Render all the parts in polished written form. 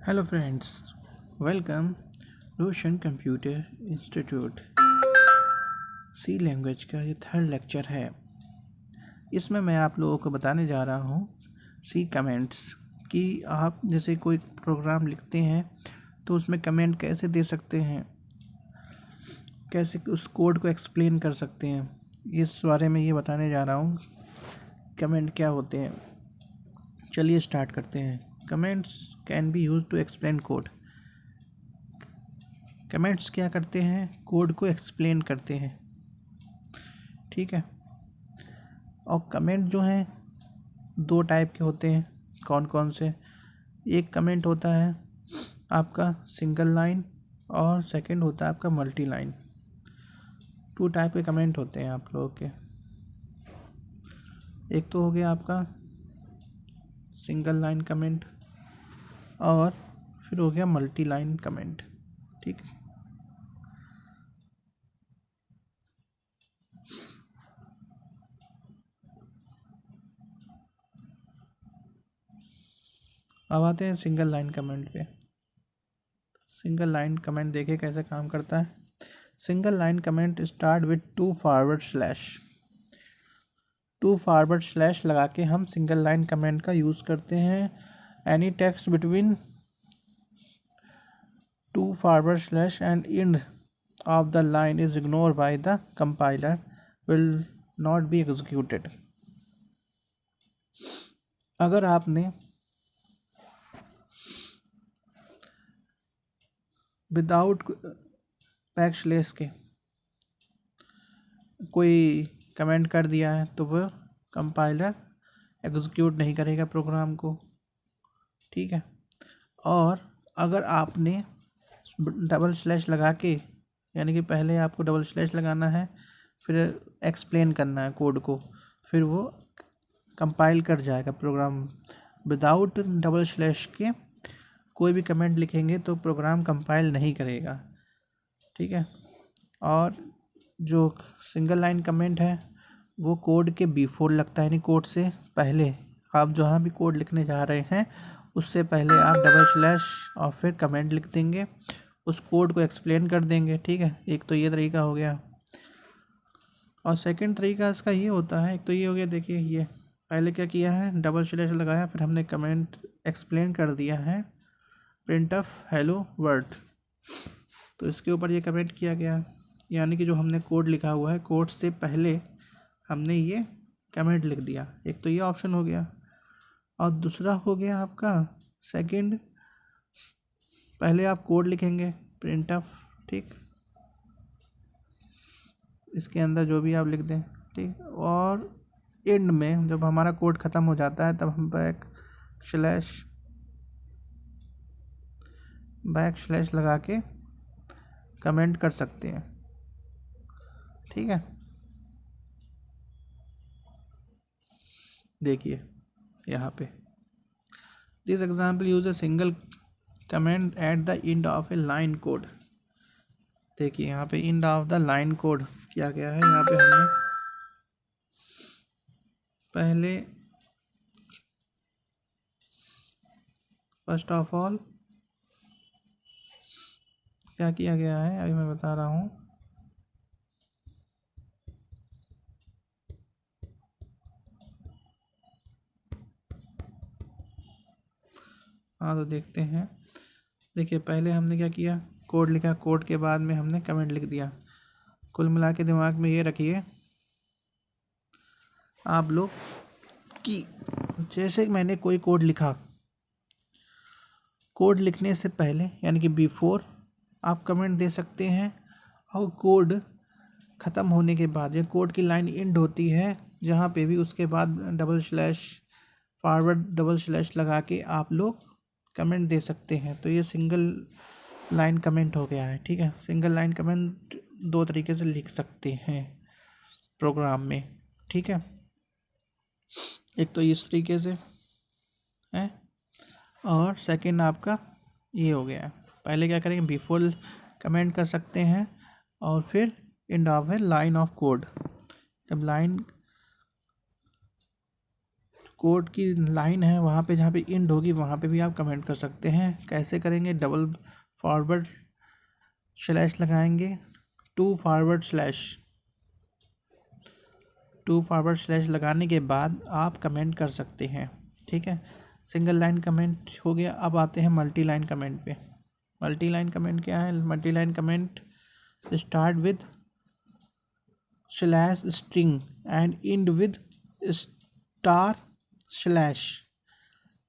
Hello friends, welcome रोशन computer institute. सी language का ये third lecture है। इसमें मैं आप लोगों को बताने जा रहा हूँ सी कमेंट्स कि आप जैसे कोई प्रोग्राम लिखते हैं तो उसमें कमेंट कैसे दे सकते हैं, कैसे उस कोड को एक्सप्लेन कर सकते हैं। इस बारे में ये बताने जा रहा हूँ कमेंट क्या होते हैं। चलिए स्टार्ट करते हैं। Comments can be use to explain code. Comments क्या करते हैं? कोड को एक्सप्लेन करते हैं, ठीक है। और कमेंट जो हैं दो टाइप के होते हैं। कौन कौन से? एक कमेंट होता है आपका सिंगल लाइन और सेकंड होता है आपका मल्टी लाइन। टू टाइप के कमेंट होते हैं आप लोगों के। एक तो हो गया आपका सिंगल लाइन कमेंट और फिर हो गया मल्टी लाइन कमेंट, ठीक है। अब आते हैं सिंगल लाइन कमेंट पे। सिंगल लाइन कमेंट देखिए कैसे काम करता है। Single line comment start with to forward slash लगा के हम सिंगल लाइन कमेंट का यूज़ करते हैं। Any text between two forward slash and end of the line is ignore by the compiler will not be executed. अगर आपने without backslash के कोई कमेंट कर दिया है तो वह कंपाइलर एग्जीक्यूट नहीं करेगा प्रोग्राम को, ठीक है। और अगर आपने डबल स्लैश लगा के, यानी कि पहले आपको डबल स्लैश लगाना है फिर एक्सप्लेन करना है कोड को, फिर वो कंपाइल कर जाएगा प्रोग्राम। विदाउट डबल स्लैश के कोई भी कमेंट लिखेंगे तो प्रोग्राम कंपाइल नहीं करेगा, ठीक है। और जो सिंगल लाइन कमेंट है वो कोड के बिफोर लगता है, यानी कोड से पहले। आप जहाँ भी कोड लिखने जा रहे हैं उससे पहले आप डबल स्लैश और फिर कमेंट लिख देंगे, उस कोड को एक्सप्लेन कर देंगे, ठीक है। एक तो ये तरीका हो गया। और सेकंड तरीका इसका ये होता है, एक तो ये हो गया, देखिए ये पहले क्या किया है, डबल स्लैश लगाया फिर हमने कमेंट एक्सप्लेन कर दिया है प्रिंट ऑफ हेलो वर्ल्ड, तो इसके ऊपर ये कमेंट किया गया। यानी कि जो हमने कोड लिखा हुआ है कोड से पहले हमने ये कमेंट लिख दिया। एक तो ये ऑप्शन हो गया। और दूसरा हो गया आपका सेकंड, पहले आप कोड लिखेंगे प्रिंट ऑफ, ठीक, इसके अंदर जो भी आप लिख दें, ठीक। और एंड में जब हमारा कोड ख़त्म हो जाता है तब हम बैक स्लैश लगा के कमेंट कर सकते हैं, ठीक है। देखिए यहाँ पे this example use a single comment at the end of A line code. देखिए यहाँ पे end of the line code किया गया है। यहाँ पे हमने पहले फर्स्ट ऑफ ऑल क्या किया गया है अभी मैं बता रहा हूँ। हाँ तो देखते हैं। देखिए पहले हमने क्या किया, कोड लिखा, कोड के बाद में हमने कमेंट लिख दिया। कुल मिला के दिमाग में ये रखिए आप लोग कि जैसे मैंने कोई कोड लिखा, कोड लिखने से पहले यानी कि बिफोर आप कमेंट दे सकते हैं, और कोड ख़त्म होने के बाद या कोड की लाइन एंड होती है जहाँ पे भी, उसके बाद double slash forward double slash लगा के आप लोग कमेंट दे सकते हैं। तो ये सिंगल लाइन कमेंट हो गया है, ठीक है। सिंगल लाइन कमेंट दो तरीके से लिख सकते हैं प्रोग्राम में, ठीक है। एक तो इस तरीके से है और सेकंड आपका ये हो गया। पहले क्या करेंगे, बिफोर कमेंट कर सकते हैं और फिर एंड ऑफ है लाइन ऑफ कोड। जब लाइन कोड की लाइन है वहाँ पे जहाँ पे इंड होगी वहाँ पे भी आप कमेंट कर सकते हैं। कैसे करेंगे? डबल फॉरवर्ड स्लैश लगाएंगे, टू फॉरवर्ड स्लैश लगाने के बाद आप कमेंट कर सकते हैं। ठीक है, सिंगल लाइन कमेंट हो गया। अब आते हैं मल्टी लाइन कमेंट पे। मल्टी लाइन कमेंट क्या है? Multi line comment start with slash string and and with star slash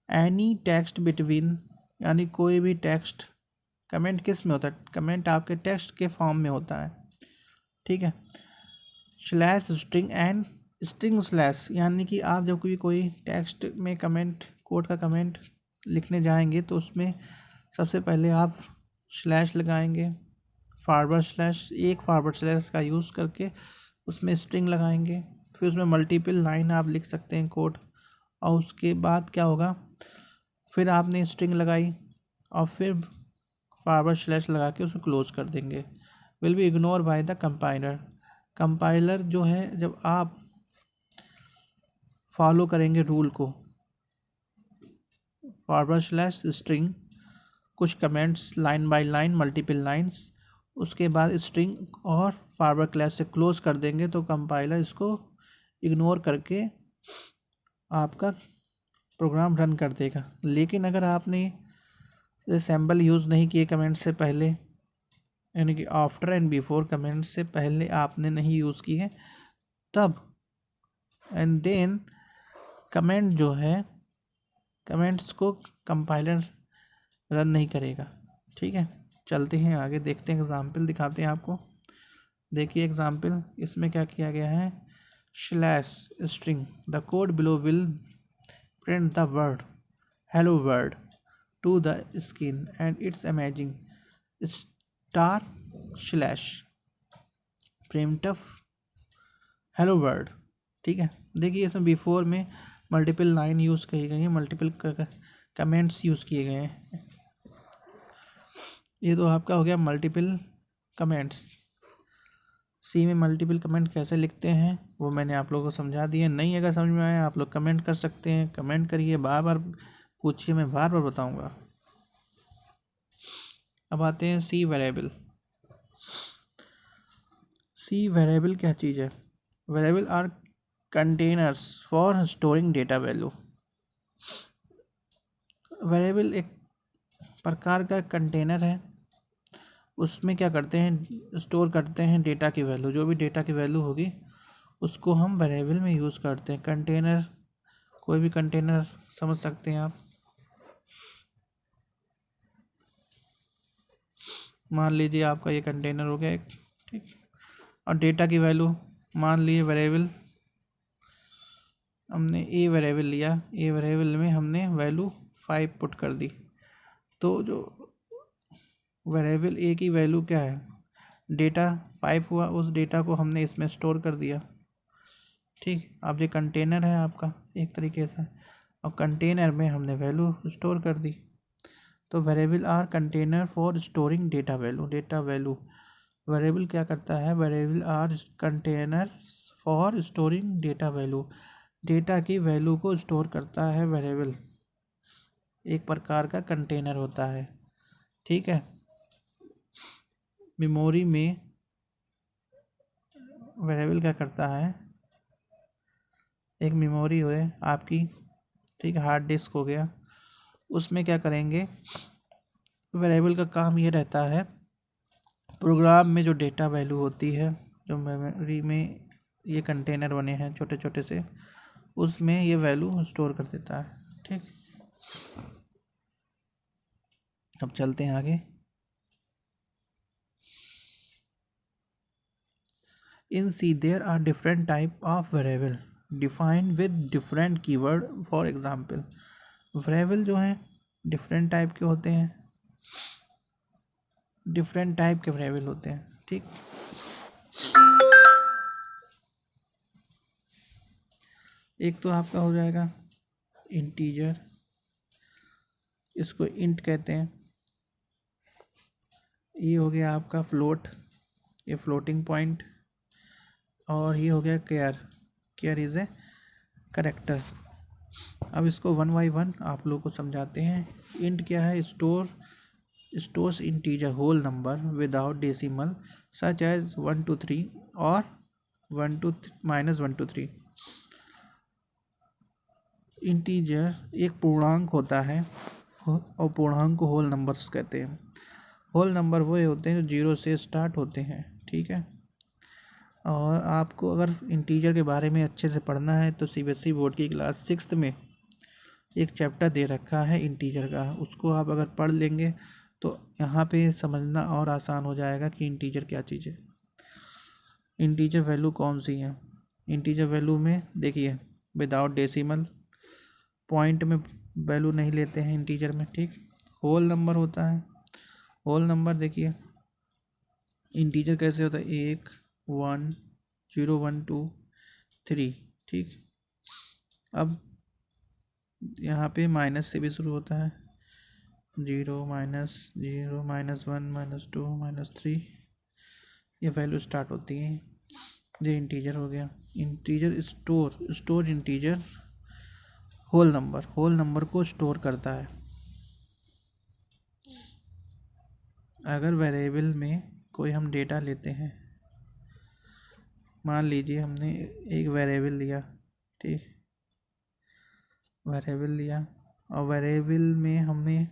any text between, यानी कोई भी टेक्स्ट। कमेंट किस में होता है? कमेंट आपके टेक्स्ट के फॉर्म में होता है। ठीक है, slash string and string slash, यानी कि आप जब कोई टेक्स्ट में कमेंट, कोड का कमेंट लिखने जाएंगे तो उसमें सबसे पहले आप स्लैश लगाएंगे, फॉरवर्ड स्लैश, एक फॉरवर्ड स्लैश का यूज़ करके उसमें स्ट्रिंग लगाएंगे, फिर उसमें मल्टीपल लाइन आप लिख सकते हैं कोड। और उसके बाद क्या होगा, फिर आपने स्ट्रिंग लगाई और फिर फॉरवर्ड स्लैश लगा के उसको क्लोज कर देंगे। Will be ignore by the compiler. Compiler जो है, जब आप फॉलो करेंगे रूल को, फॉरवर्ड स्लैश स्ट्रिंग, कुछ comments line by line, multiple lines, उसके बाद स्ट्रिंग और फॉरवर्ड स्लैश से क्लोज कर देंगे तो कंपाइलर इसको इग्नोर करके आपका प्रोग्राम रन कर देगा। लेकिन अगर आपने सिंबल यूज़ नहीं किए कमेंट से पहले, यानी कि आफ्टर एंड बिफोर, कमेंट से पहले आपने नहीं यूज़ किए, तब एंड देन कमेंट जो है, कमेंट्स को कंपाइलर रन नहीं करेगा। ठीक है, चलते हैं आगे, देखते हैं, एग्जाम्पल दिखाते हैं आपको। देखिए एग्जाम्पल, इसमें क्या किया गया है, slash string the code below will print the word hello world to the screen and it's amazing star slash printf hello world. ठीक है, देखिए इसमें बिफोर में मल्टीपल लाइन यूज़ की गई है, मल्टीपल कमेंट्स यूज़ किए गए हैं। ये तो आपका हो गया मल्टीपल कमेंट्स। सी में मल्टीपल कमेंट कैसे लिखते हैं वो मैंने आप लोगों को समझा दिया। नहीं अगर समझ में आया आप लोग कमेंट कर सकते हैं, कमेंट करिए, बार बार पूछिए, मैं बार बार बताऊंगा। अब आते हैं सी वेरिएबल। सी वेरिएबल क्या चीज़ है? Variable are containers for storing data value. Variable एक प्रकार का कंटेनर है, उसमें क्या करते हैं, स्टोर करते हैं डेटा की वैल्यू। जो भी डेटा की वैल्यू होगी उसको हम वेरिएबल में यूज़ करते हैं। कंटेनर, कोई भी कंटेनर समझ सकते हैं आप। मान लीजिए आपका ये कंटेनर हो गया एक, ठीक, और डेटा की वैल्यू मान लिए वेरिएबल, हमने ए वेरिएबल लिया, ए वेरिएबल में हमने वैल्यू 5 पुट कर दी। तो जो वेरिएबल ए की वैल्यू क्या है, डेटा 5 हुआ, उस डेटा को हमने इसमें स्टोर कर दिया। ठीक, अब ये कंटेनर है आपका एक तरीके से, और कंटेनर में हमने वैल्यू स्टोर कर दी। तो variable are container for storing data value. Data value variable क्या करता है, variable are container for storing data value. Data की वैल्यू को स्टोर करता है वेरिएबल, एक प्रकार का कंटेनर होता है। ठीक है, मेमोरी में वेरिएबल क्या करता है, एक मेमोरी हो आपकी, ठीक है, हार्ड डिस्क हो गया, उसमें क्या करेंगे, वेरिएबल का काम ये रहता है, प्रोग्राम में जो डेटा वैल्यू होती है, जो मेमोरी में ये कंटेनर बने हैं छोटे छोटे से, उसमें ये वैल्यू स्टोर कर देता है। ठीक, अब चलते हैं आगे। In C there are different type of variable defined with different keyword। For example, variable जो हैं different type के होते हैं, different type के variable होते हैं। ठीक, एक तो आपका हो जाएगा इंटीजर, इसको इंट कहते हैं। ये हो गया आपका फ्लोट, ये फ्लोटिंग पॉइंट, और ये हो गया care, care is a character. अब इसको वन बाई वन आप लोग को समझाते हैं। इंट क्या है? Stores integer whole number without decimal such as 1 to 3 और -1 to 3। इंटीजर एक पूर्णांक होता है और पूर्णांक को होल नंबर्स कहते हैं। होल नंबर वो होते हैं जो 0 से स्टार्ट होते हैं, ठीक है। और आपको अगर इंटीजर के बारे में अच्छे से पढ़ना है तो सीबीएसई बोर्ड की क्लास 6 में एक चैप्टर दे रखा है इंटीजर का, उसको आप अगर पढ़ लेंगे तो यहाँ पे समझना और आसान हो जाएगा कि इंटीजर क्या चीज़ है। इंटीजर वैल्यू कौन सी है? इंटीजर वैल्यू में देखिए विदाउट डेसिमल, पॉइंट में वैल्यू नहीं लेते हैं इंटीजर में, ठीक। होल नंबर होता है। होल नंबर देखिए इंटीजर कैसे होता है? 1 1 0 1 2 3, ठीक। अब यहाँ पे माइनस से भी शुरू होता है, 0 -0 -1 -2 -3, ये वैल्यू स्टार्ट होती है। ये इंटीजर हो गया। Integer store integer whole number को स्टोर करता है। अगर वेरिएबल में कोई हम डेटा लेते हैं, मान लीजिए हमने एक वेरिएबल लिया, ठीक, वेरिएबल लिया और वेरिएबल में हमने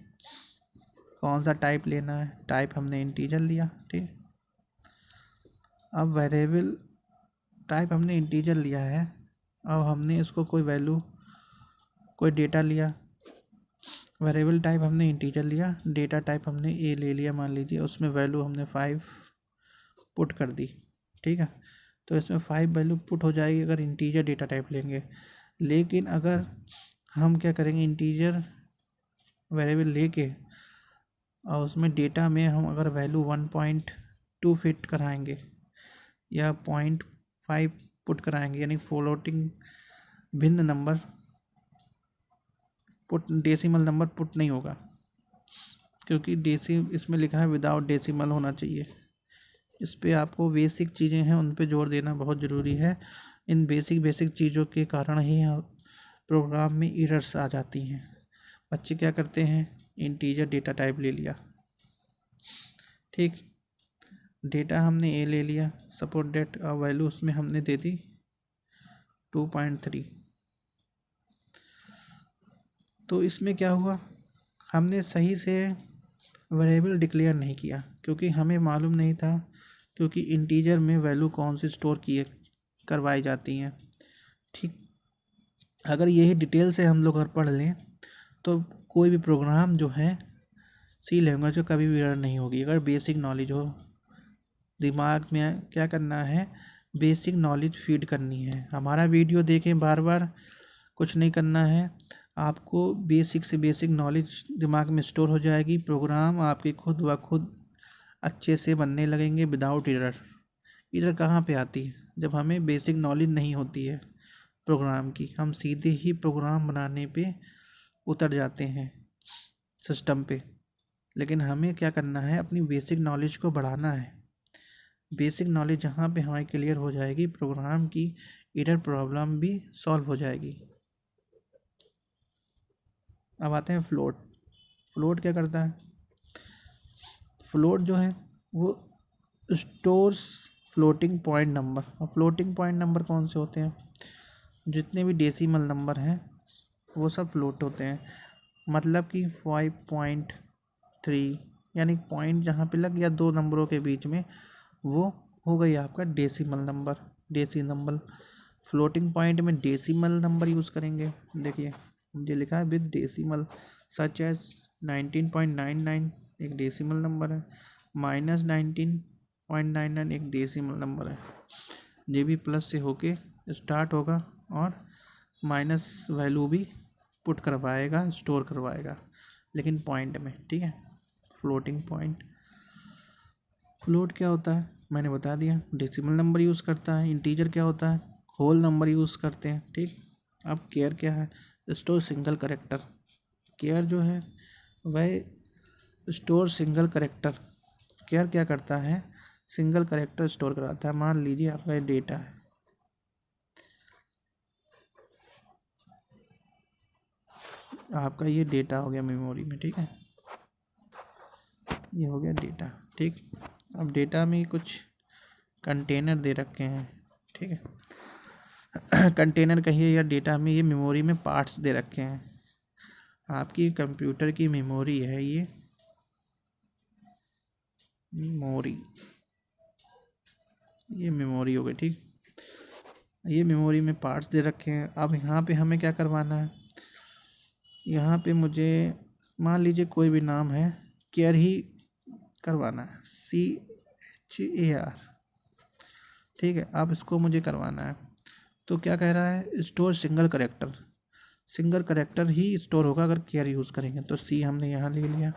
कौन सा टाइप लेना है? टाइप हमने इंटीजर लिया, ठीक। अब वेरिएबल टाइप हमने इंटीजर लिया है, अब हमने इसको कोई वैल्यू, कोई डेटा लिया। वेरिएबल टाइप हमने इंटीजर लिया, डेटा टाइप हमने ए ले लिया मान लीजिए, उसमें वैल्यू हमने 5 पुट कर दी, ठीक है। तो इसमें 5 वैल्यू पुट हो जाएगी अगर इंटीजर डेटा टाइप लेंगे। लेकिन अगर हम क्या करेंगे, इंटीजर वेरिएबल लेके और उसमें डेटा में हम अगर वैल्यू 1.2 फिट कराएंगे या 0.5 पुट कराएंगे, यानी फ्लोटिंग भिन्न number put, decimal number put नहीं होगा, क्योंकि इसमें लिखा है विदाउट डेसिमल होना चाहिए। इस पे आपको बेसिक चीज़ें हैं उन पे जोर देना बहुत ज़रूरी है। इन बेसिक चीज़ों के कारण ही प्रोग्राम में एरर्स आ जाती हैं। बच्चे क्या करते हैं, इंटीजर डेटा टाइप ले लिया, ठीक, डेटा हमने ए ले लिया, सपोज डेट वैल्यू उसमें हमने दे दी 2.3। तो इसमें क्या हुआ, हमने सही से वेरिएबल डिक्लेयर नहीं किया क्योंकि हमें मालूम नहीं था, क्योंकि इंटीजर में वैल्यू कौन सी स्टोर करवाई जाती हैं, ठीक। अगर यही डिटेल से हम लोग अगर पढ़ लें तो कोई भी प्रोग्राम जो है सी लैंग्वेज में कभी भी एरर नहीं होगी, अगर बेसिक नॉलेज हो। दिमाग में क्या करना है, बेसिक नॉलेज फीड करनी है। हमारा वीडियो देखें बार बार, कुछ नहीं करना है आपको, बेसिक से बेसिक नॉलेज दिमाग में स्टोर हो जाएगी। प्रोग्राम आपके खुद व खुद अच्छे से बनने लगेंगे विदाउट एरर। एरर कहाँ पे आती है? जब हमें बेसिक नॉलेज नहीं होती है प्रोग्राम की, हम सीधे ही प्रोग्राम बनाने पे उतर जाते हैं सिस्टम पे। लेकिन हमें क्या करना है, अपनी बेसिक नॉलेज को बढ़ाना है। बेसिक नॉलेज जहाँ पे हमारी क्लियर हो जाएगी, प्रोग्राम की एरर प्रॉब्लम भी सॉल्व हो जाएगी। अब आते हैं फ्लोट। फ्लोट क्या करता है? फ्लोट जो है वो स्टोर्स फ्लोटिंग पॉइंट नंबर। और फ्लोटिंग पॉइंट नंबर कौन से होते हैं? जितने भी डेसिमल नंबर हैं वो सब फ्लोट होते हैं। मतलब कि 5.3 यानी पॉइंट जहाँ पे लग गया दो नंबरों के बीच में, वो हो गई आपका decimal number. Decimal floating point में डेसिमल नंबर यूज़ करेंगे। देखिए मुझे लिखा है विद डेसिमल, सच एज 19.99 एक डेसिमल नंबर है, -19.99 एक डेसिमल नंबर है। ये भी प्लस से होके स्टार्ट होगा और माइनस वैल्यू भी पुट करवाएगा, स्टोर करवाएगा, लेकिन पॉइंट में, ठीक है। Floating point. फ्लोट क्या होता है मैंने बता दिया, डेसिमल नंबर यूज़ करता है। इंटीजर क्या होता है? होल नंबर यूज़ करते हैं, ठीक। अब केयर क्या है? Store single character. केयर जो है वह स्टोर सिंगल करेक्टर। केयर क्या करता है? सिंगल करेक्टर स्टोर कराता है। मान लीजिए आपका डेटा है, आपका ये डेटा हो गया मेमोरी में, ठीक है, ये हो गया डेटा, ठीक। अब डेटा में कुछ कंटेनर दे रखे हैं, ठीक है। कंटेनर कहिए या डेटा में, ये मेमोरी में पार्ट्स दे रखे हैं। आपकी कंप्यूटर की मेमोरी है ये, मेमोरी, ये मेमोरी हो गई, ठीक। ये मेमोरी में पार्ट्स दे रखे हैं। अब यहाँ पे हमें क्या करवाना है, यहाँ पे मुझे मान लीजिए कोई भी नाम है, केयर ही करवाना है, CHAR, ठीक है। अब इसको मुझे करवाना है, तो क्या कह रहा है, store single character, single character ही स्टोर होगा अगर केयर यूज़ करेंगे। तो C हमने यहाँ ले लिया,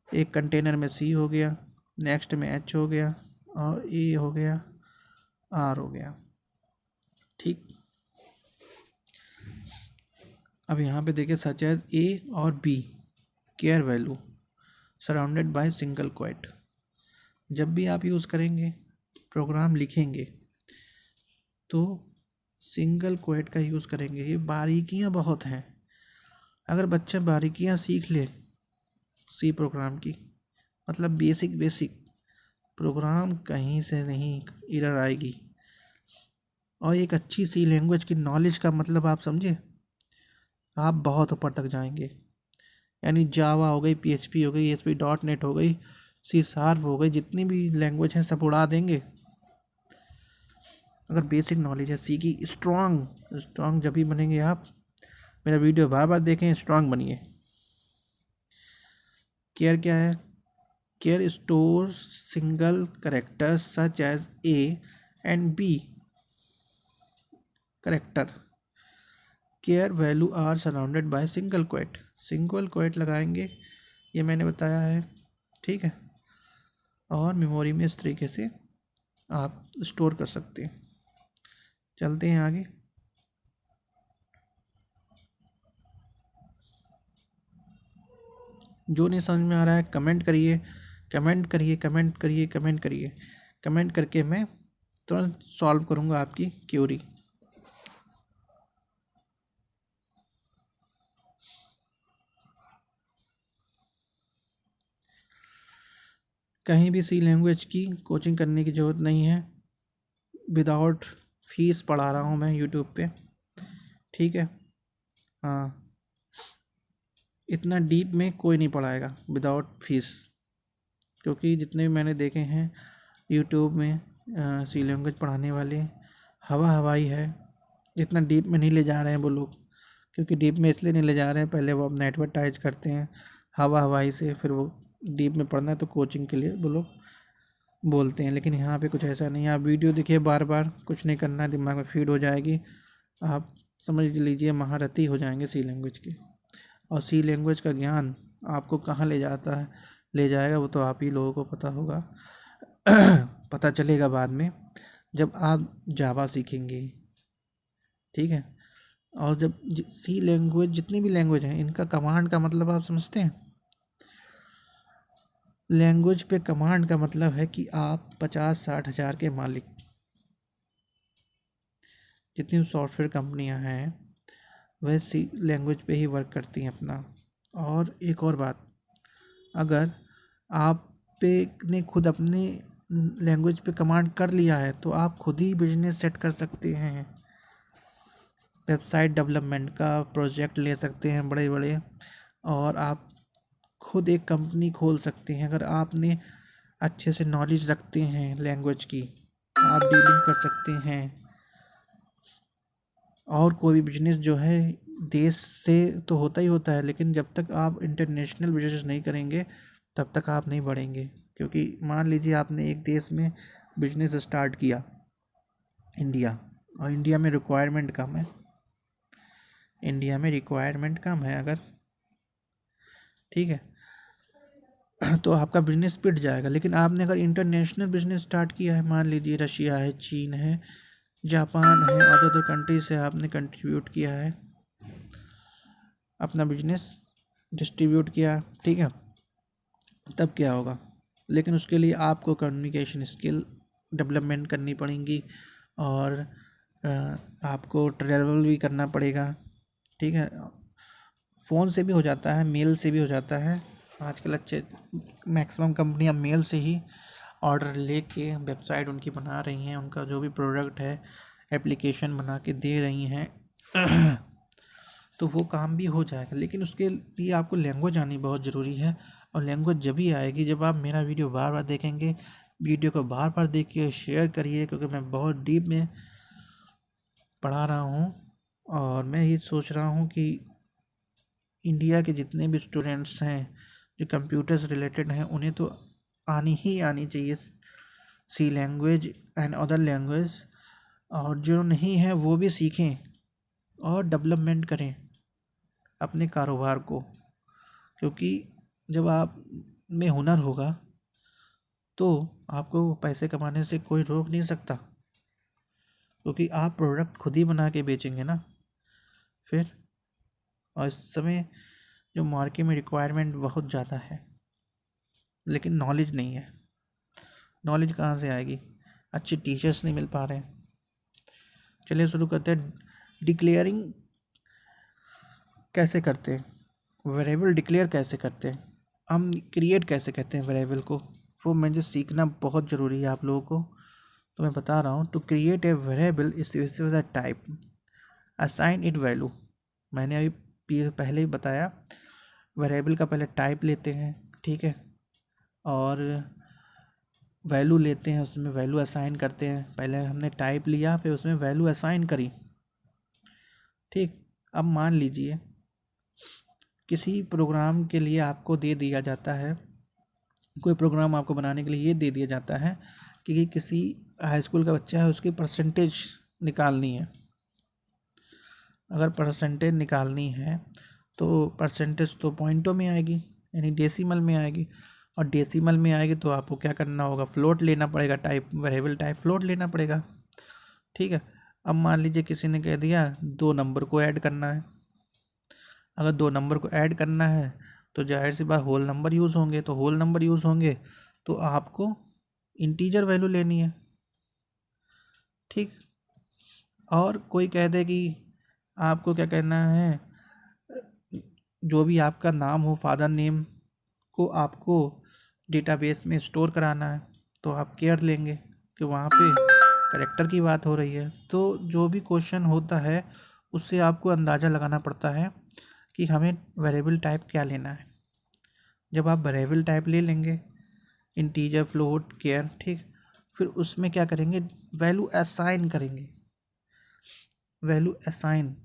एक कंटेनर में C हो गया, नेक्स्ट में H हो गया, और A हो गया, R हो गया, ठीक। अब यहाँ पे देखिए सच एज A और B care value surrounded by single quote. जब भी आप यूज़ करेंगे, प्रोग्राम लिखेंगे, तो सिंगल क्वोट का यूज़ करेंगे। ये बारीकियाँ बहुत हैं, अगर बच्चा बारीकियाँ सीख ले सी प्रोग्राम की, मतलब बेसिक प्रोग्राम, कहीं से नहीं एरर आएगी। और एक अच्छी सी लैंग्वेज की नॉलेज का मतलब आप समझे, आप बहुत ऊपर तक जाएंगे। यानी जावा हो गई, PHP हो गई, ASP.NET हो गई, C# हो गई, जितनी भी लैंग्वेज हैं सब उड़ा देंगे अगर बेसिक नॉलेज है। सी की स्ट्रॉन्ग जब भी बनेंगे आप। मेरा वीडियो बार बार देखें, स्ट्रॉन्ग बनिए। केयर क्या है, char store single character such as A and B character, char value are surrounded by single quote. Single quote लगाएंगे, ये मैंने बताया है, ठीक है। और मेमोरी में इस तरीके से आप स्टोर कर सकते हैं। चलते हैं आगे। जो नहीं समझ में आ रहा है कमेंट करिए, कमेंट करिए, कमेंट करिए, कमेंट करिए, कमेंट करके मैं तुरंत सॉल्व करूँगा आपकी क्यूरी। कहीं भी सी लैंग्वेज की कोचिंग करने की ज़रूरत नहीं है, विदाउट फीस पढ़ा रहा हूँ मैं यूट्यूब पे, ठीक है। हाँ, इतना डीप में कोई नहीं पढ़ाएगा विदाउट फीस, क्योंकि जितने भी मैंने देखे हैं यूट्यूब में सी लैंग्वेज पढ़ाने वाले, हवाई है, इतना डीप में नहीं ले जा रहे हैं वो लोग। क्योंकि डीप में इसलिए नहीं ले जा रहे हैं, पहले वो अपना एडवर्टाइज करते हैं हवाई से, फिर वो डीप में पढ़ना है तो कोचिंग के लिए वो लोग बोलते हैं। लेकिन यहाँ पे कुछ ऐसा नहीं है, आप वीडियो देखिए बार बार, कुछ नहीं करना है, दिमाग में फीड हो जाएगी, आप समझ लीजिए महारथी हो जाएंगे सी लैंग्वेज के। और सी लैंग्वेज का ज्ञान आपको कहाँ ले जाता है, ले जाएगा, वो तो आप ही लोगों को पता होगा। पता चलेगा बाद में जब आप जावा सीखेंगे, ठीक है। और जब सी लैंग्वेज, जितनी भी लैंग्वेज हैं, इनका कमांड का मतलब आप समझते हैं। लैंग्वेज पे कमांड का मतलब है कि आप 50-60 हज़ार के मालिक, जितनी सॉफ्टवेयर कंपनियां हैं वह सी लैंग्वेज पे ही वर्क करती हैं अपना। और एक और बात, अगर आप पे ने खुद अपने लैंग्वेज पे कमांड कर लिया है तो आप खुद ही बिजनेस सेट कर सकते हैं, वेबसाइट डेवलपमेंट का प्रोजेक्ट ले सकते हैं बड़े बड़े, और आप खुद एक कंपनी खोल सकते हैं। अगर आपने अच्छे से नॉलेज रखते हैं लैंग्वेज की, आप डीलिंग कर सकते हैं। और कोई भी बिजनेस जो है देश से तो होता ही होता है, लेकिन जब तक आप इंटरनेशनल बिजनेस नहीं करेंगे तब तक आप नहीं बढ़ेंगे। क्योंकि मान लीजिए आपने एक देश में बिजनेस स्टार्ट किया, इंडिया, और इंडिया में रिक्वायरमेंट कम है, इंडिया में रिक्वायरमेंट कम है अगर, ठीक है, तो आपका बिजनेस पिट जाएगा। लेकिन आपने अगर इंटरनेशनल बिजनेस स्टार्ट किया है, मान लीजिए रशिया है, चीन है, जापान है, अदर कंट्री से आपने कंट्रीब्यूट किया है, अपना बिजनेस डिस्ट्रीब्यूट किया, ठीक है, तब क्या होगा। लेकिन उसके लिए आपको कम्युनिकेशन स्किल डेवलपमेंट करनी पड़ेंगी, और आपको ट्रैवल भी करना पड़ेगा, ठीक है। फ़ोन से भी हो जाता है, मेल से भी हो जाता है। आजकल अच्छे मैक्सिमम कंपनियां मेल से ही ऑर्डर लेके वेबसाइट उनकी बना रही हैं, उनका जो भी प्रोडक्ट है एप्लीकेशन बना के दे रही हैं तो वो काम भी हो जाएगा। लेकिन उसके लिए आपको लैंग्वेज आनी बहुत ज़रूरी है, और लैंग्वेज जब ही आएगी जब आप मेरा वीडियो बार बार देखेंगे। वीडियो को बार बार देखिए, शेयर करिए, क्योंकि मैं बहुत डीप में पढ़ा रहा हूँ। और मैं ये सोच रहा हूँ कि इंडिया के जितने भी स्टूडेंट्स हैं जो कंप्यूटर से रिलेटेड हैं, उन्हें तो आनी ही आनी चाहिए सी लैंग्वेज एंड अदर लैंग्वेज, और जो नहीं है वो भी सीखें और डेवलपमेंट करें अपने कारोबार को। क्योंकि जब आप में हुनर होगा तो आपको पैसे कमाने से कोई रोक नहीं सकता, क्योंकि आप प्रोडक्ट खुद ही बना के बेचेंगे ना फिर। और इस समय जो मार्केट में रिक्वायरमेंट बहुत ज़्यादा है, लेकिन नॉलेज नहीं है। नॉलेज कहाँ से आएगी? अच्छे टीचर्स नहीं मिल पा रहे हैं। चलिए शुरू करते हैं। डिक्लेयरिंग कैसे करते हैं, वेरिएबल डिक्लेयर कैसे करते हैं, हम क्रिएट कैसे करते हैं वेरिएबल को, वो मुझे सीखना बहुत ज़रूरी है आप लोगों को। तो मैं बता रहा हूँ। To create a variable is a type, assign it value. मैंने अभी पहले ही बताया, वेरिएबल का पहले टाइप लेते हैं, ठीक है, और वैल्यू लेते हैं, उसमें वैल्यू असाइन करते हैं। पहले हमने टाइप लिया, फिर उसमें वैल्यू असाइन करी, ठीक। अब मान लीजिए किसी प्रोग्राम के लिए आपको दे दिया जाता है, कोई प्रोग्राम आपको बनाने के लिए ये दे दिया जाता है कि किसी हाई स्कूल का बच्चा है, उसकी परसेंटेज निकालनी है। अगर परसेंटेज निकालनी है तो परसेंटेज तो पॉइंटों में आएगी, यानी डेसिमल में आएगी। और डेसिमल में आएगी तो आपको क्या करना होगा, फ्लोट लेना पड़ेगा, टाइप वेरिएबल टाइप फ्लोट लेना पड़ेगा, ठीक है। अब मान लीजिए किसी ने कह दिया 2 नंबर को ऐड करना है। अगर 2 नंबर को ऐड करना है तो जाहिर सी बात होल नंबर यूज़ होंगे, तो होल नंबर यूज़ होंगे तो आपको इंटीजर वैल्यू लेनी है, ठीक। और कोई कह दे कि आपको क्या करना है, जो भी आपका नाम हो, फादर नेम को आपको डेटाबेस में स्टोर कराना है, तो आप केयर लेंगे कि वहाँ पे करेक्टर की बात हो रही है। तो जो भी क्वेश्चन होता है उससे आपको अंदाज़ा लगाना पड़ता है कि हमें वेरिएबल टाइप क्या लेना है। जब आप वेरिएबल टाइप ले लेंगे, इंटीजर, फ्लोट, केयर, ठीक, फिर उसमें क्या करेंगे, वैल्यू असाइन करेंगे। वैल्यू असाइन,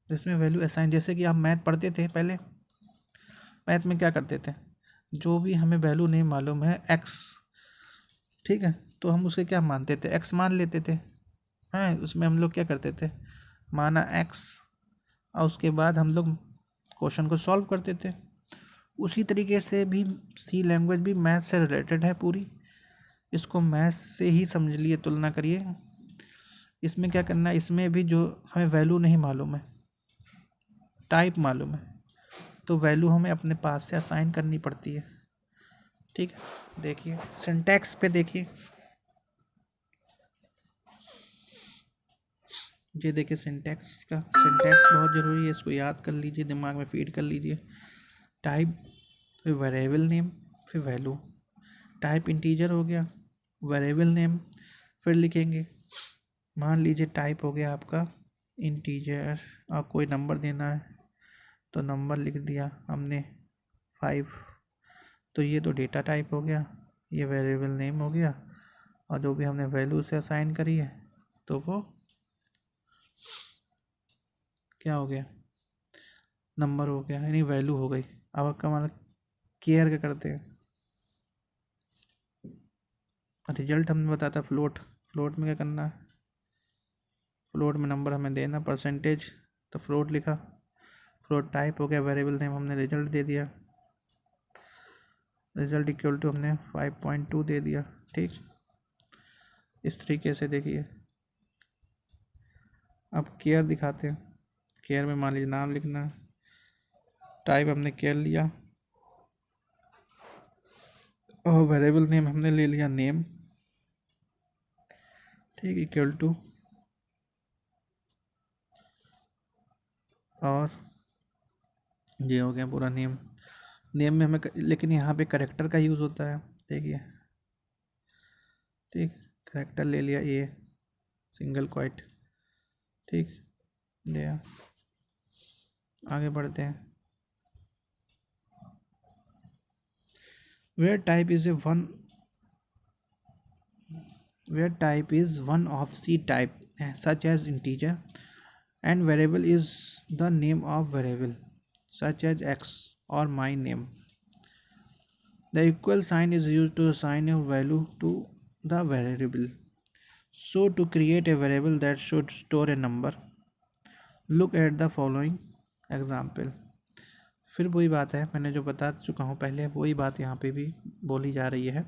इसमें वैल्यू असाइन, जैसे कि आप मैथ पढ़ते थे पहले, मैथ में क्या करते थे, जो भी हमें वैल्यू नहीं मालूम है, एक्स, ठीक है, तो हम उसे क्या मानते थे, एक्स मान लेते थे, हैं। उसमें हम लोग क्या करते थे, माना एक्स, और उसके बाद हम लोग क्वेश्चन को सॉल्व करते थे। उसी तरीके से भी सी लैंग्वेज भी मैथ से रिलेटेड है पूरी। इसको मैथ से ही समझ लिए, तुलना करिए। इसमें क्या करना है, इसमें भी जो हमें वैल्यू नहीं मालूम है, टाइप मालूम है, तो वैल्यू हमें अपने पास से असाइन करनी पड़ती है, ठीक है। देखिए सिंटैक्स पे देखिए, ये देखिए सिंटैक्स बहुत ज़रूरी है, इसको याद कर लीजिए, दिमाग में फीड कर लीजिए। टाइप, फिर वेरिएबल नेम, फिर वैल्यू। टाइप इंटीजर हो गया, वेरिएबल नेम फिर लिखेंगे। मान लीजिए टाइप हो गया आपका इंटीजर, आप कोई नंबर देना है तो नंबर लिख दिया हमने 5, तो ये तो डेटा टाइप हो गया, ये वेरिएबल नेम हो गया, और जो भी हमने वैल्यू से असाइन करी है तो वो क्या हो गया, नंबर हो गया, यानी वैल्यू हो गई। अब आपका मतलब केयर क्या करते हैं, रिजल्ट हमने बताया था फ्लोट, फ्लोट में क्या करना है, फ्लोट में नंबर हमें देना, परसेंटेज, तो फ्लोट लिखा, फ्लोट टाइप हो गया, वेरिएबल नेम हमने रिजल्ट दे दिया, रिजल्ट इक्वल टू हमने 5.2 दे दिया, ठीक। इस तरीके से देखिए। अब केयर दिखाते हैं, केयर में मान लीजिए नाम लिखना, टाइप हमने केयर लिया, और वेरिएबल नेम हमने ले लिया नेम, ठीक, इक्वल टू, और ये हो गया पूरा नेम। नेम में हमें लेकिन यहाँ पे करेक्टर का यूज़ होता है, देखिए, ठीक, करेक्टर ले लिया ए, सिंगल क्वाइट, ठीक, लिया। आगे बढ़ते हैं। Where type is one of C type such as integer, and variable is the name of variable such as x or my name. The equal sign is used to assign a value to the variable. So to create a variable that should store a number, look at the following example. फिर वही बात है, मैंने जो बता चुका हूँ पहले, वही बात यहाँ पे भी बोली जा रही है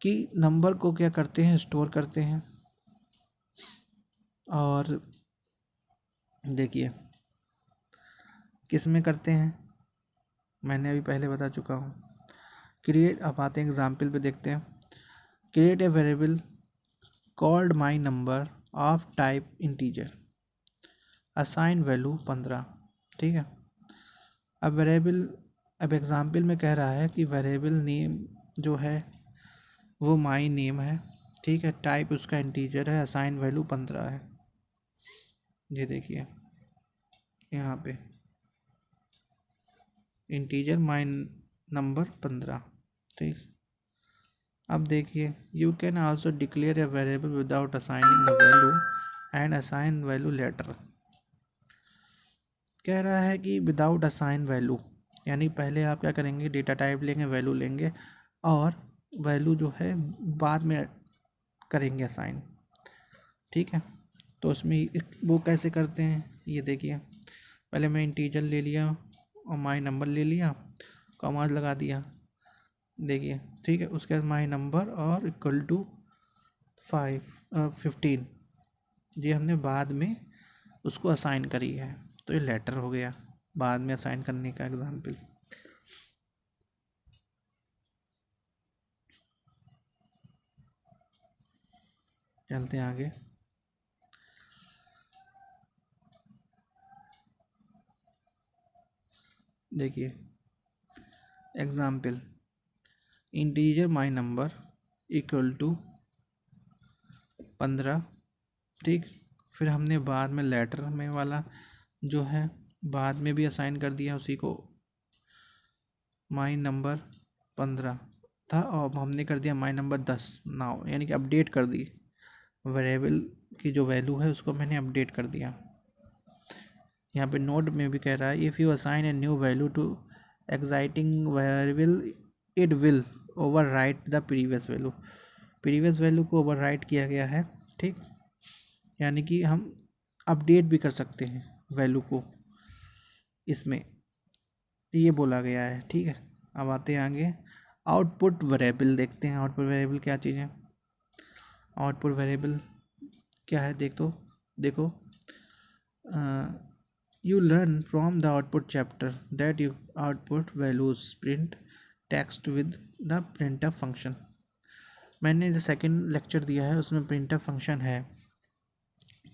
कि नंबर को क्या करते हैं, स्टोर करते हैं। और देखिए किस में करते हैं, मैंने अभी पहले बता चुका हूँ। क्रिएट, अब आते हैं एग्जाम्पल पे, देखते हैं। Create a variable called my number of type integer, assign value 15, ठीक है। अब वेरिएबल, अब एग्जाम्पल में कह रहा है कि वेरिएबल नेम जो है वो माई नेम है, ठीक है, टाइप उसका इंटीजर है, असाइन वैल्यू 15 है। ये देखिए यहाँ पे इंटीजर माई नंबर 15, ठीक। अब देखिए, you can also declare a variable without assigning the value and assign value later. कह रहा है कि विदाउट असाइन वैल्यू, यानी पहले आप क्या करेंगे, डेटा टाइप लेंगे, वैल्यू लेंगे, और वैल्यू जो है बाद में करेंगे असाइन, ठीक है। तो उसमें वो कैसे करते हैं, ये देखिए, पहले मैं इंटीजर ले लिया और माई नंबर ले लिया, कॉमास लगा दिया, देखिए, ठीक है। उसके बाद माई नंबर और इक्वल टू 15, ये हमने बाद में उसको असाइन करी है, तो ये लेटर हो गया बाद में असाइन करने का एग्जाम्पल। चलते हैं आगे। देखिए example, integer my number equal to 15, ठीक। फिर हमने बाद में लेटर में वाला जो है बाद में भी असाइन कर दिया उसी को, माई नंबर 15 था और हमने कर दिया माई नंबर 10 नाउ, यानी कि अपडेट कर दी, वेरिएबल की जो वैल्यू है उसको मैंने अपडेट कर दिया। यहाँ पे नोट में भी कह रहा है, if you assign a new value to existing variable it will overwrite the previous value. Previous value को ओवर राइट किया गया है, ठीक, यानी कि हम अपडेट भी कर सकते हैं वैल्यू को, इसमें ये बोला गया है, ठीक है। अब आते हैं आगे, आउटपुट वेरिएबल देखते हैं। आउटपुट वेरिएबल क्या चीज़ है, आउटपुट वेरिएबल क्या है, देखो you learn from the output chapter that you output values print text with the printf function। मैंने जो सेकंड लेक्चर दिया है उसमें printf फंक्शन है।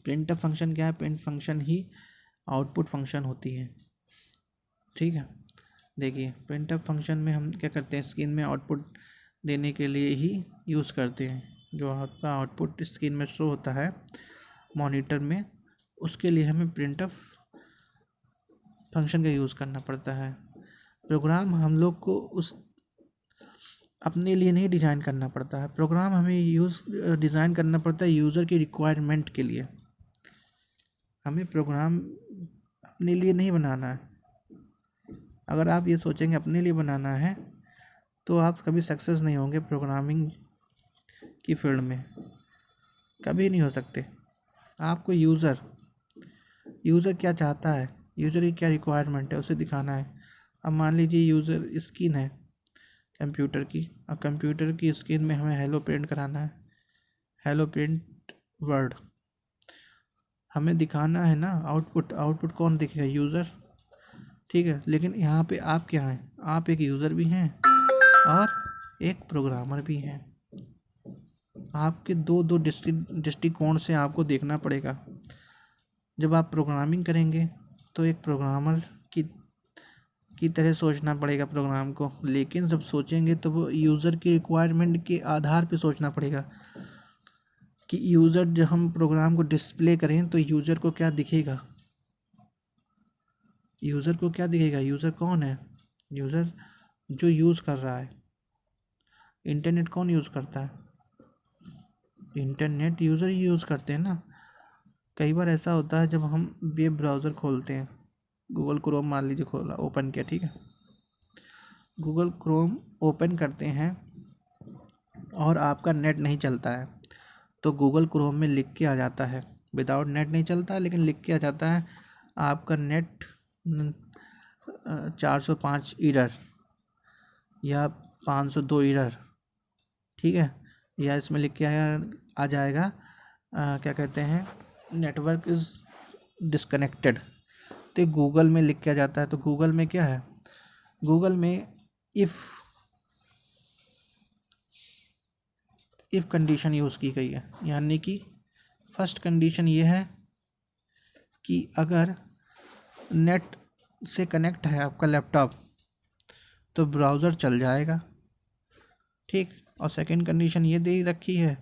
printf फंक्शन क्या है, print फंक्शन ही आउटपुट फंक्शन होती है, ठीक है। देखिए printf फंक्शन में हम क्या करते हैं, स्क्रीन में आउटपुट देने के लिए ही यूज़ करते हैं। जो आपका आउटपुट स्क्रीन में शो होता है मॉनिटर में, उसके लिए हमें printf फंक्शन का यूज़ करना पड़ता है। प्रोग्राम हम लोग को उस अपने लिए नहीं डिज़ाइन करना पड़ता है, प्रोग्राम हमें डिज़ाइन करना पड़ता है यूज़र की रिक्वायरमेंट के लिए। हमें प्रोग्राम अपने लिए नहीं बनाना है। अगर आप ये सोचेंगे अपने लिए बनाना है तो आप कभी सक्सेस नहीं होंगे प्रोग्रामिंग की फील्ड में, कभी नहीं हो सकते। आपको यूज़र क्या चाहता है, यूज़र की क्या रिक्वायरमेंट है, उसे दिखाना है। अब मान लीजिए यूज़र स्क्रीन है कंप्यूटर की, और कंप्यूटर की स्क्रीन में हमें हेलो प्रिंट कराना है, हेलो प्रिंट वर्ड हमें दिखाना है ना। आउटपुट कौन दिखेगा, यूज़र, ठीक है। लेकिन यहाँ पे आप क्या हैं, आप एक यूज़र भी हैं और एक प्रोग्रामर भी हैं। आपके दो दृष्टिकोण से आपको देखना पड़ेगा। जब आप प्रोग्रामिंग करेंगे तो एक प्रोग्रामर की की तरह सोचना पड़ेगा प्रोग्राम को, लेकिन जब सोचेंगे तो वो यूज़र की रिक्वायरमेंट के आधार पे सोचना पड़ेगा कि यूज़र जब हम प्रोग्राम को डिस्प्ले करें तो यूज़र को क्या दिखेगा। यूज़र को क्या दिखेगा? यूज़र कौन है? यूज़र जो यूज़ कर रहा है। इंटरनेट कौन यूज़ करता है? इंटरनेट यूज़र ही यूज़ करते हैं ना। कई बार ऐसा होता है जब हम वेब ब्राउज़र खोलते हैं, गूगल क्रोम मान लीजिए खोला, ओपन किया, ठीक है, गूगल क्रोम ओपन करते हैं और आपका नेट नहीं चलता है तो गूगल क्रोम में लिख के आ जाता है, विदाउट नेट नहीं चलता है लेकिन लिख के आ जाता है आपका नेट 405 एरर या 502 एरर, ठीक है, या इसमें लिख के आ जाएगा क्या कहते हैं, नेटवर्क इज़ डिस्कनेक्टेड। तो गूगल में लिख के आ जाता है। तो गूगल में क्या है? गूगल में इफ़ कंडीशन यूज़ की गई है, यानी कि फर्स्ट कंडीशन ये है कि अगर नेट से कनेक्ट है आपका लैपटॉप तो ब्राउज़र चल जाएगा, ठीक। और सेकंड कंडीशन ये दे रखी है,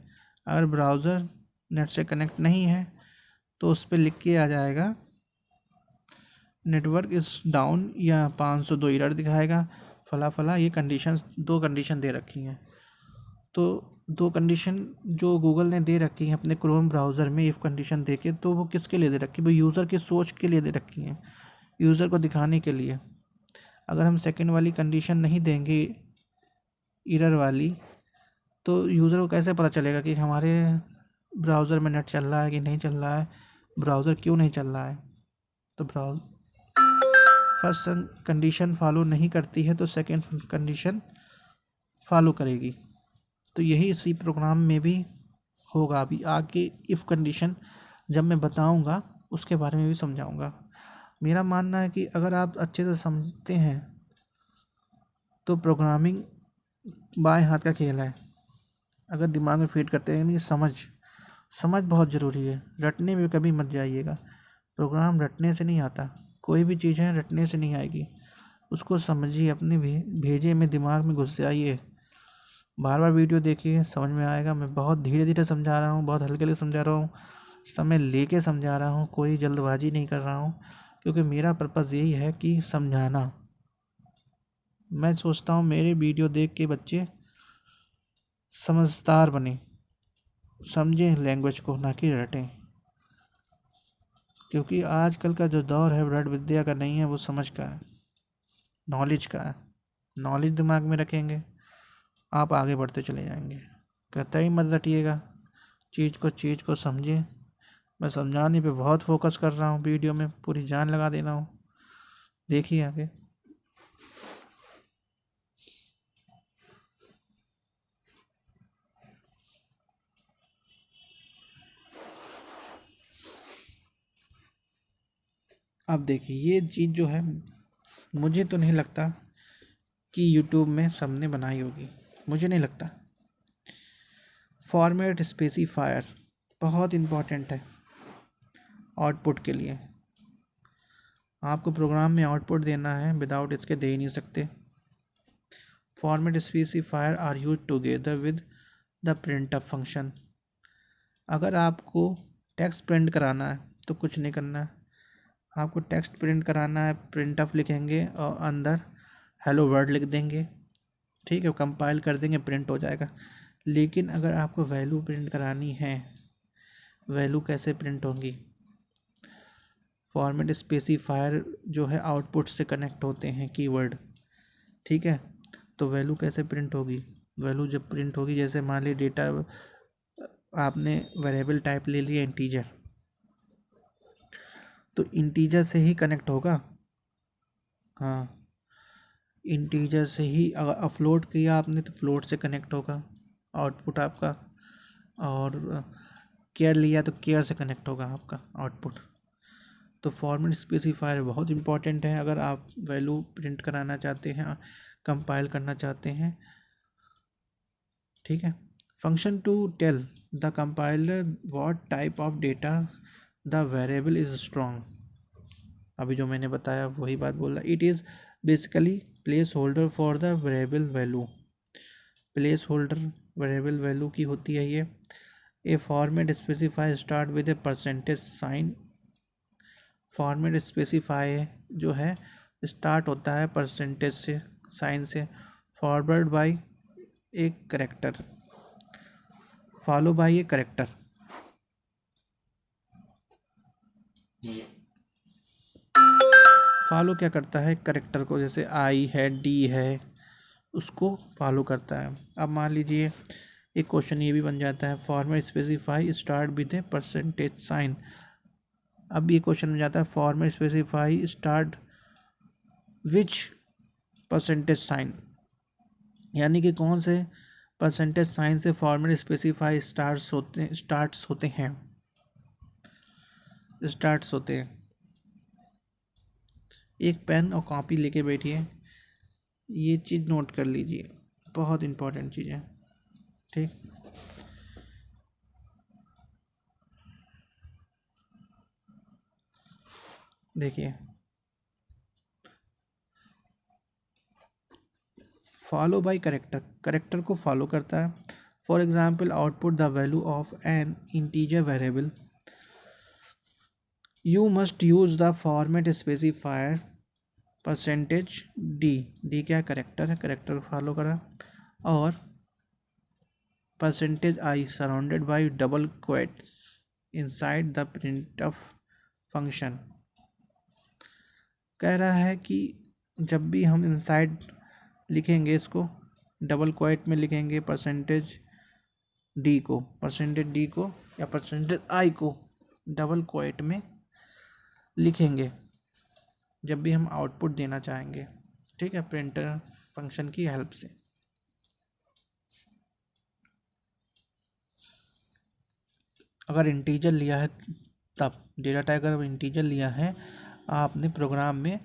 अगर ब्राउज़र नेट से कनेक्ट नहीं है तो उस पर लिख के आ जाएगा नेटवर्क इज़ डाउन या 502 एरर दिखाएगा, फला फला। ये कंडीशन, दो कंडीशन दे रखी हैं। तो दो कंडीशन जो गूगल ने दे रखी हैं अपने क्रोम ब्राउज़र में इफ़ कंडीशन दे के, तो वो किसके लिए दे रखी है? वो यूज़र की सोच के लिए दे रखी हैं, यूज़र को दिखाने के लिए। अगर हम सेकंड वाली कंडीशन नहीं देंगे, एरर वाली, तो यूज़र को कैसे पता चलेगा कि हमारे ब्राउज़र में नेट चल रहा है कि नहीं चल रहा है, ब्राउज़र क्यों नहीं चल रहा है। तो फर्स्ट कंडीशन फॉलो नहीं करती है तो सेकंड कंडीशन फॉलो करेगी। तो यही इसी प्रोग्राम में भी होगा। अभी आगे इफ़ कंडीशन जब मैं बताऊंगा उसके बारे में भी समझाऊंगा। मेरा मानना है कि अगर आप अच्छे से समझते हैं तो प्रोग्रामिंग बाएं हाथ का खेल है। अगर दिमाग में फीड करते हैं, यानी समझ बहुत ज़रूरी है। रटने में कभी मत जाइएगा, प्रोग्राम रटने से नहीं आता, कोई भी चीज़ है रटने से नहीं आएगी। उसको समझिए, अपने भेजे में दिमाग में घुस जाइए, बार बार वीडियो देखिए, समझ में आएगा। मैं बहुत धीरे धीरे समझा रहा हूँ, बहुत हल्के हल्के समझा रहा हूँ, समय लेके समझा रहा हूँ, कोई जल्दबाजी नहीं कर रहा हूँ, क्योंकि मेरा पर्पज़ यही है कि समझाना। मैं सोचता हूँ मेरे वीडियो देख के बच्चे समझदार बने, समझें लैंग्वेज को, ना कि रटें। क्योंकि आजकल का जो दौर है रट विद्या का नहीं है, वो समझ का है, नॉलेज का है। नॉलेज दिमाग में रखेंगे आप आगे बढ़ते चले जाएंगे। कहता ही मत रटिएगा, चीज़ को समझें। मैं समझाने पे बहुत फोकस कर रहा हूँ, वीडियो में पूरी जान लगा दे रहा हूँ। देखिए आगे। अब देखिए ये चीज़ जो है, मुझे तो नहीं लगता कि यूट्यूब में सबने बनाई होगी, मुझे नहीं लगता। फॉर्मेट स्पेसिफायर बहुत इम्पॉर्टेंट है आउटपुट के लिए। आपको प्रोग्राम में आउटपुट देना है, विदाउट इसके दे ही नहीं सकते। Format specifier are use together with the printf function. अगर आपको टेक्स्ट प्रिंट कराना है तो कुछ नहीं करना है, आपको टेक्स्ट प्रिंट कराना है, प्रिंटफ लिखेंगे और अंदर हेलो वर्ल्ड लिख देंगे, ठीक है, कंपाइल कर देंगे, प्रिंट हो जाएगा। लेकिन अगर आपको वैल्यू प्रिंट करानी है, वैल्यू कैसे प्रिंट होंगी? फॉर्मेट स्पेसिफायर जो है आउटपुट से कनेक्ट होते हैं कीवर्ड, ठीक है। तो वैल्यू कैसे प्रिंट होगी? वैल्यू जब प्रिंट होगी, जैसे मान ली डेटा आपने वेरिएबल टाइप ले लिया इंटीजर, तो इंटीजर से ही कनेक्ट होगा। हाँ, इंटीजर से ही अगर अपलोड किया आपने तो फ्लोट से कनेक्ट होगा आउटपुट आपका, और केयर लिया तो केयर से कनेक्ट होगा आपका आउटपुट। तो फॉर्मेट स्पेसिफायर बहुत इंपॉर्टेंट है अगर आप वैल्यू प्रिंट कराना चाहते हैं, कंपाइल करना चाहते हैं, ठीक है। Function to tell the compiler what type of data the variable is strong. अभी जो मैंने बताया वही बात बोल रहा। It is basically place holder for the variable value. Place holder variable value की होती है ये। A format specify start with a percentage sign. Format specify जो है स्टार्ट होता है परसेंटेज से, साइन से, forward by a character, follow by a character. Follow क्या करता है, करेक्टर को, जैसे आई है, डी है, उसको फॉलो करता है। अब मान लीजिए एक क्वेश्चन ये भी बन जाता है, format specify start with a percentage sign. अब ये क्वेश्चन बन जाता है, format specify start which percentage sign, यानी कि कौन से परसेंटेज साइन से फॉर्मेट स्पेसिफाई स्टार्ट्स होते हैं। एक पेन और कॉपी लेके बैठिए, ये चीज़ नोट कर लीजिए, बहुत इम्पोर्टेंट चीज़ है। ठीक, देखिए फॉलो बाय करेक्टर, करेक्टर को फॉलो करता है। For example output the value of N integer variable, you must use the format specifier percentage D. D क्या, करेक्टर है, करेक्टर को फॉलो करा, और percentage I surrounded by double quotes inside the printf function. कह रहा है कि जब भी हम इनसाइड लिखेंगे, इसको डबल क्वोट में लिखेंगे परसेंटेज डी को या परसेंटेज आई को डबल क्वोट में लिखेंगे जब भी हम आउटपुट देना चाहेंगे। ठीक है, प्रिंटर फंक्शन की हेल्प से। अगर इंटीजर लिया है तब, डेटा टाइप अगर इंटीजर लिया है आपने प्रोग्राम में,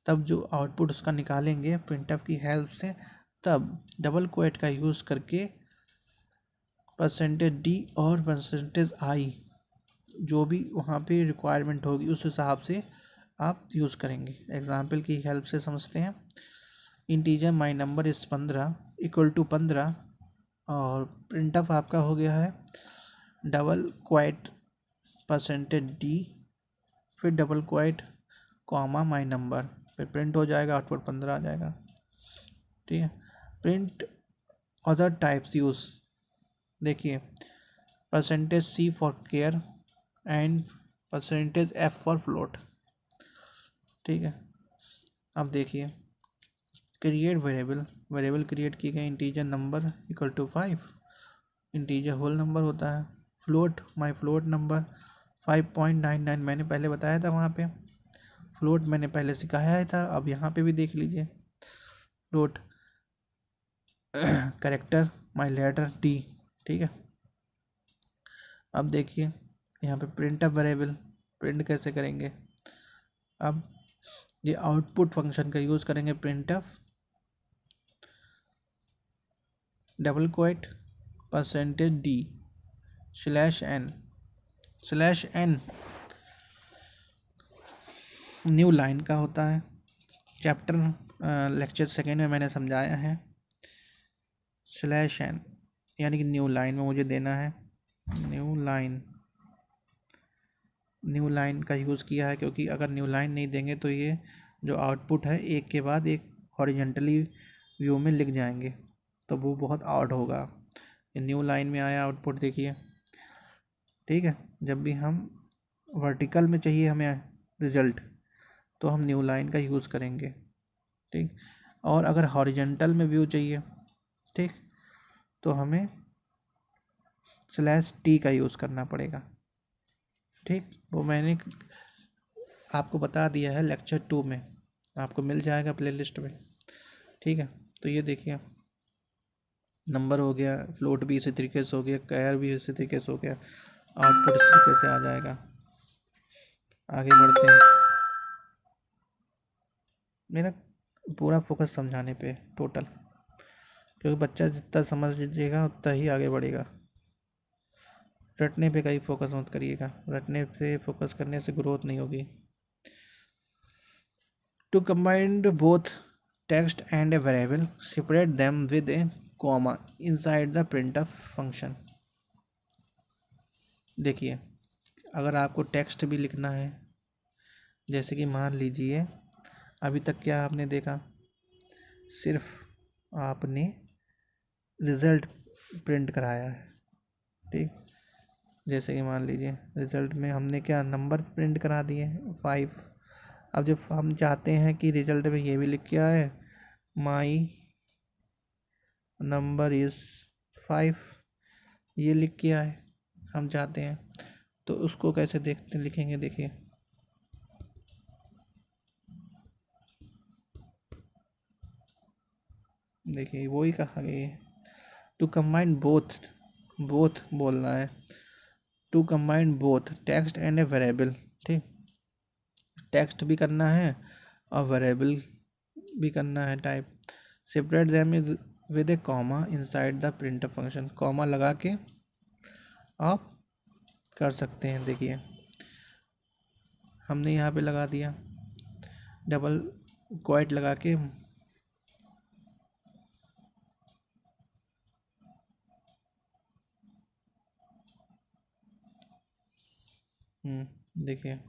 तब जो आउटपुट उसका निकालेंगे प्रिंटफ की हेल्प से, तब डबल क्वोट का यूज़ करके परसेंटेज डी और परसेंटेज आई जो भी वहाँ पे रिक्वायरमेंट होगी उस हिसाब से आप यूज़ करेंगे। एग्जाम्पल की हेल्प से समझते हैं। Integer my number is 15 equal to 15, और प्रिंटफ आपका हो गया है डबल क्वोट परसेंटेज डी, फिर double quote comma my number, फिर प्रिंट हो जाएगा, आउटपुट 15 आ जाएगा। ठीक है, प्रिंट अदर टाइप्स यूज़, देखिए percentage C for char and percentage F for float. ठीक है, अब देखिए क्रिएट वेरिएबल क्रिएट की गई, integer number equal to 5, integer whole number होता है। फ्लोट, माई फ्लोट नंबर 5.99, मैंने पहले बताया था वहाँ पे, फ्लोट मैंने पहले सिखाया था, अब यहाँ पे भी देख लीजिए। Float character my letter T. ठीक है, अब देखिए यहाँ पे प्रिंट अप वेरिएबल प्रिंट कैसे करेंगे। अब ये आउटपुट फंक्शन का यूज़ करेंगे, print up double quote percentage D /n new line का होता है। चैप्टर लेक्चर सेकेंड में मैंने समझाया है। /n यानी कि न्यू लाइन में मुझे देना है, न्यू लाइन का यूज़ किया है, क्योंकि अगर न्यू लाइन नहीं देंगे तो ये जो आउटपुट है एक के बाद एक हॉरिजेंटली व्यू में लिख जाएंगे, तो वो बहुत ऑड होगा। ये न्यू लाइन में आया आउटपुट, देखिए। ठीक है, जब भी हम वर्टिकल में चाहिए हमें रिजल्ट, तो हम न्यू लाइन का यूज़ करेंगे। ठीक, और अगर हॉरिजेंटल में व्यू चाहिए, ठीक, तो हमें /t का यूज़ करना पड़ेगा। ठीक, वो मैंने आपको बता दिया है लेक्चर 2 में, आपको मिल जाएगा प्लेलिस्ट में। ठीक है, तो ये देखिए नंबर हो गया, फ्लोट भी इसी तरीके से हो गया, कैर भी इसी तरीके से हो गया, आउटपुट इस तरीके से आ जाएगा। आगे बढ़ते हैं। मेरा पूरा फोकस समझाने पे टोटल, क्योंकि बच्चा जितना समझ लीजिएगा उतना ही आगे बढ़ेगा। रटने पे कहीं फोकस मत करिएगा, रटने पे फोकस करने से ग्रोथ नहीं होगी। To combine both text and a variable, separate them with a comma inside the printf function. देखिए, अगर आपको टेक्स्ट भी लिखना है, जैसे कि मान लीजिए अभी तक क्या आपने देखा, सिर्फ आपने रिज़ल्ट प्रिंट कराया है, ठीक। जैसे कि मान लीजिए रिज़ल्ट में हमने क्या नंबर प्रिंट करा दिए 5। अब जब हम चाहते हैं कि रिज़ल्ट में ये भी लिख के आए, माई नंबर इज़ 5, ये लिख के आए हम चाहते हैं, तो उसको कैसे देखते लिखेंगे, देखिए देखिए वही कहा गया है, टू कंबाइन बोथ बोलना है, to combine both text and a variable, ठीक। टेक्स्ट भी करना है और वेरिएबल भी करना है type. Separate them is with a comma inside the printf function, comma लगा के आप कर सकते हैं। देखिए हमने यहाँ पे लगा दिया डबल क्वाइट लगा के, देखिए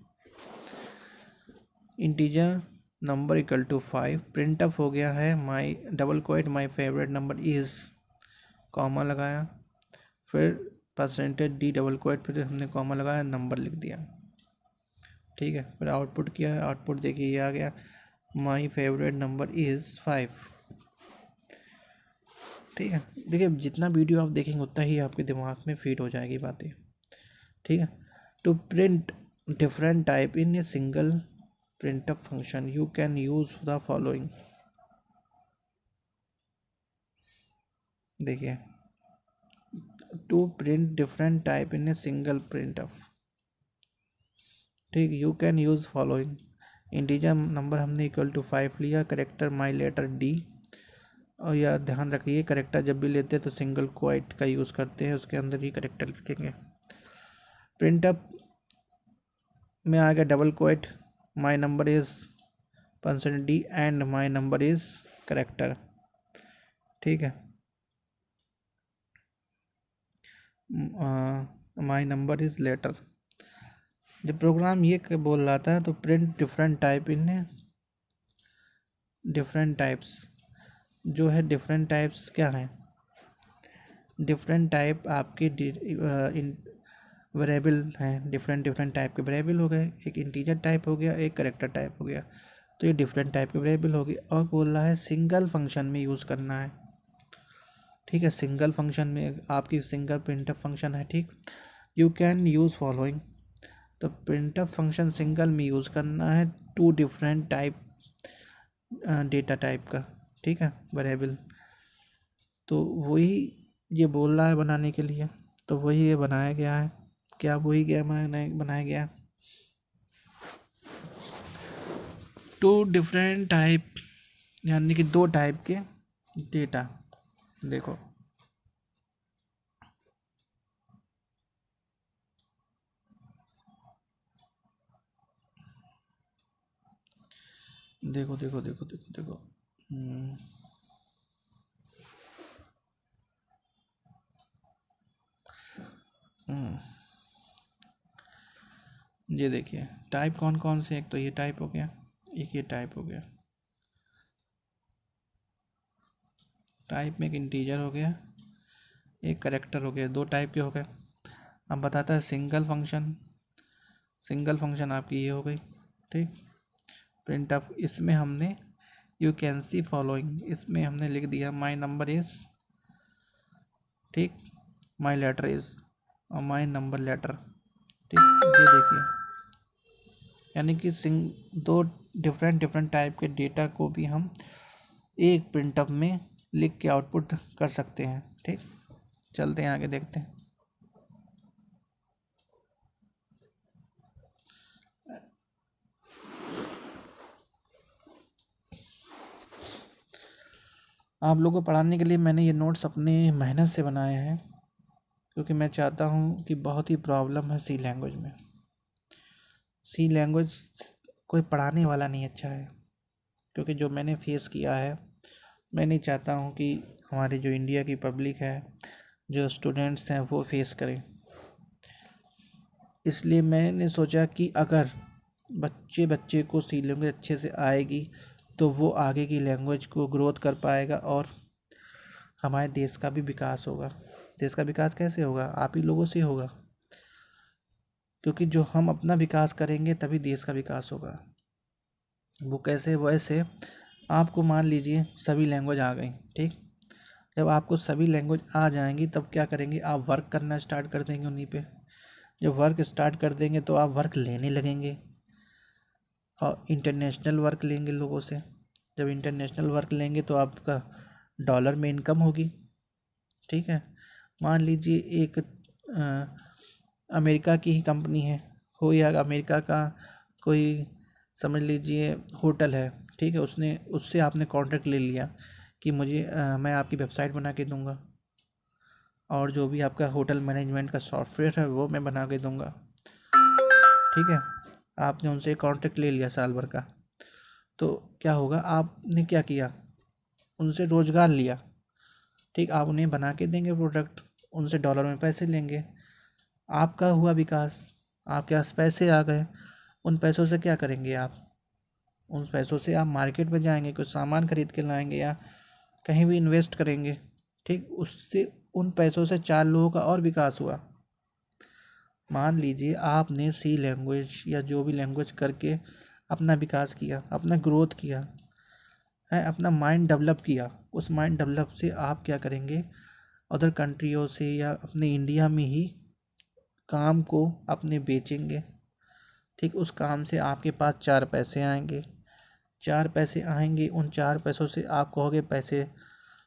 integer number equal to 5, print up हो गया है my double quote my favourite number is, comma लगाया, फिर परसेंटेज डी डबल क्वाइट, फिर हमने कॉमा लगाया, नंबर लिख दिया, ठीक है। फिर आउटपुट किया है, आउटपुट देखिए ये आ गया, माई फेवरेट नंबर इज़ 5, ठीक है। देखिए जितना वीडियो आप देखेंगे उतना ही आपके दिमाग में फीड हो जाएगी बातें, ठीक है। To print different type in a single printf function you can use the following। देखिए to print different type in a single printf, ठीक। You can use following, integer number हमने इक्वल टू 5 लिया, character my letter D, और यह ध्यान रखिए character जब भी लेते हैं तो सिंगल क्वाइट का यूज़ करते हैं, उसके अंदर ही करेक्टर लिखेंगे। प्रिंटअप में आ गया double quote, my number is %d and my number is character, ठीक है। My number is letter. जब प्रोग्राम ये बोल रहा था तो print different type in different types, जो है डिफरेंट टाइप्स क्या है, डिफरेंट टाइप आपके वेरिएबल हैं, डिफरेंट टाइप के वेरिएबल हो गए, एक इंटीजर टाइप हो गया, एक करेक्टर टाइप हो गया, तो ये डिफरेंट टाइप के वेरिएबल हो गए। और बोल रहा है सिंगल फंक्शन में यूज़ करना है, ठीक है। सिंगल फंक्शन में आपकी सिंगल प्रिंटअप फंक्शन है, ठीक। यू कैन यूज़ फॉलोइंग, तो प्रिंटअप फंक्शन सिंगल में यूज़ करना है, two different type data type का, ठीक है, वेरिएबल। तो वही ये बोल रहा है बनाने के लिए, तो वही ये बनाया गया है। क्या वही क्या बनाया गया, टू डिफरेंट टाइप, यानी कि दो टाइप के डेटा। देखो देखो देखो देखो देखो देखो ये देखिए टाइप कौन कौन से, एक तो ये टाइप हो गया, एक ये टाइप हो गया, टाइप में एक इंटीजर हो गया, एक करेक्टर हो गया, दो टाइप के हो गए। अब बताता है सिंगल फंक्शन आपकी ये हो गई, ठीक। प्रिंट ऑफ, इसमें हमने यू कैन सी फॉलोइंग, इसमें हमने लिख दिया माई नंबर इज़, ठीक, माई लेटर इज़ और माई नंबर लेटर, ठीक। ये देखिए यानी कि दो डिफरेंट टाइप के डेटा को भी हम एक प्रिंटअप में लिख के आउटपुट कर सकते हैं, ठीक। चलते हैं आगे देखते हैं। आप लोगों को पढ़ाने के लिए मैंने ये नोट्स अपने मेहनत से बनाए हैं, क्योंकि मैं चाहता हूँ कि बहुत ही प्रॉब्लम है सी लैंग्वेज में, सी लैंग्वेज कोई पढ़ाने वाला नहीं अच्छा है, क्योंकि जो मैंने फेस किया है, मैं नहीं चाहता हूँ कि हमारे जो इंडिया की पब्लिक है, जो स्टूडेंट्स हैं, वो फेस करें। इसलिए मैंने सोचा कि अगर बच्चे को सी लैंग्वेज अच्छे से आएगी तो वो आगे की लैंग्वेज को ग्रोथ कर पाएगा और हमारे देश का भी विकास होगा। देश का विकास कैसे होगा? आप ही लोगों से होगा, क्योंकि जो हम अपना विकास करेंगे तभी देश का विकास होगा। वो कैसे? वैसे आपको मान लीजिए सभी लैंग्वेज आ गई, ठीक। जब आपको सभी लैंग्वेज आ जाएंगी तब क्या करेंगे? आप वर्क करना स्टार्ट कर देंगे उन्हीं पे। जब वर्क स्टार्ट कर देंगे तो आप वर्क लेने लगेंगे और इंटरनेशनल वर्क लेंगे लोगों से। जब इंटरनेशनल वर्क लेंगे तो आपका डॉलर में इनकम होगी, ठीक है। मान लीजिए एक अमेरिका की ही कंपनी है हो, या अमेरिका का कोई समझ लीजिए होटल है, ठीक है। उससे आपने कॉन्ट्रैक्ट ले लिया कि मुझे मैं आपकी वेबसाइट बना के दूंगा और जो भी आपका होटल मैनेजमेंट का सॉफ्टवेयर है वो मैं बना के दूंगा, ठीक है। आपने उनसे कॉन्ट्रैक्ट ले लिया साल भर का, तो क्या होगा? आपने क्या किया? उनसे रोज़गार लिया, ठीक। आप उन्हें बना के देंगे प्रोडक्ट, उनसे डॉलर में पैसे लेंगे, आपका हुआ विकास। आपके पास पैसे आ गए, उन पैसों से क्या करेंगे आप? उन पैसों से आप मार्केट में जाएंगे, कुछ सामान खरीद के लाएंगे या कहीं भी इन्वेस्ट करेंगे, ठीक। उससे उन पैसों से 4 लोगों का और विकास हुआ। मान लीजिए आपने सी लैंग्वेज या जो भी लैंग्वेज करके अपना विकास किया, अपना ग्रोथ किया है, अपना माइंड डेवलप किया। उस माइंड डेवलप से आप क्या करेंगे? अदर कंट्रियों से या अपने इंडिया में ही काम को अपने बेचेंगे, ठीक। उस काम से आपके पास 4 पैसे आएंगे। 4 पैसे आएंगे, उन 4 पैसों से आप कहोगे पैसे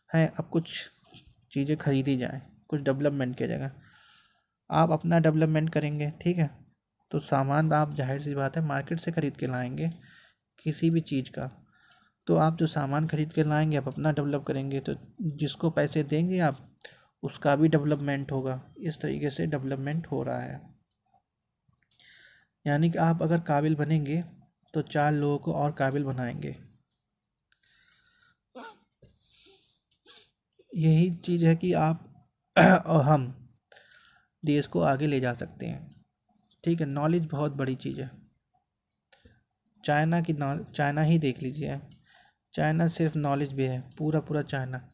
हैं, अब कुछ चीज़ें खरीदी जाएं, कुछ डेवलपमेंट किया जाएगा। आप अपना डेवलपमेंट करेंगे, ठीक है। तो सामान आप जाहिर सी बात है मार्केट से ख़रीद के लाएंगे किसी भी चीज़ का। तो आप जो सामान खरीद के लाएंगे आप अपना डेवलप करेंगे, तो जिसको पैसे देंगे आप उसका भी डेवलपमेंट होगा। इस तरीके से डेवलपमेंट हो रहा है। यानी कि आप अगर काबिल बनेंगे तो 4 लोगों को और काबिल बनाएंगे। यही चीज़ है कि आप और हम देश को आगे ले जा सकते हैं, ठीक है। नॉलेज बहुत बड़ी चीज़ है। चाइना ही देख लीजिए, चाइना सिर्फ नॉलेज भी है, पूरा चाइना।